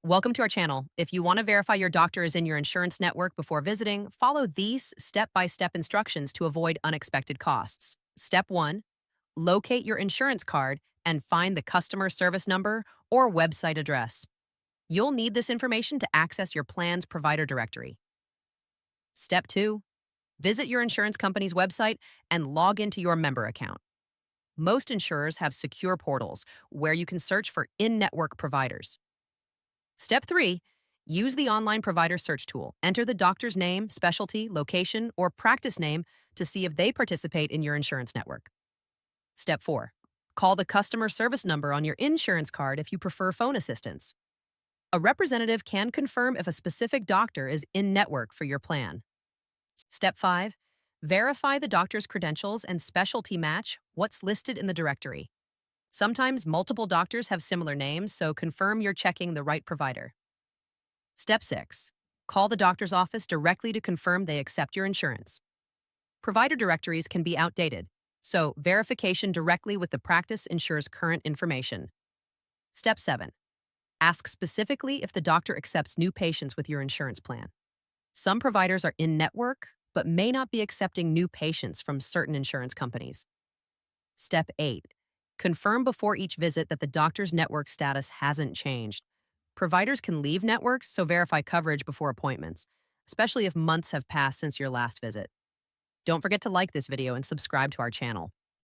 Welcome to our channel. If you want to verify your doctor is in your insurance network before visiting, follow these step-by-step instructions to avoid unexpected costs. Step 1. Locate your insurance card and find the customer service number or website address. You'll need this information to access your plan's provider directory. Step 2. Visit your insurance company's website and log into your member account. Most insurers have secure portals where you can search for in-network providers. Step 3. Use the online provider search tool. Enter the doctor's name, specialty, location, or practice name to see if they participate in your insurance network. Step 4. Call the customer service number on your insurance card if you prefer phone assistance. A representative can confirm if a specific doctor is in-network for your plan. Step 5. Verify the doctor's credentials and specialty match what's listed in the directory. Sometimes multiple doctors have similar names, so confirm you're checking the right provider. Step 6. Call the doctor's office directly to confirm they accept your insurance. Provider directories can be outdated, so verification directly with the practice ensures current information. Step 7. Ask specifically if the doctor accepts new patients with your insurance plan. Some providers are in-network, but may not be accepting new patients from certain insurance companies. Step 8. Confirm before each visit that the doctor's network status hasn't changed. Providers can leave networks, so verify coverage before appointments, especially if months have passed since your last visit. Don't forget to like this video and subscribe to our channel.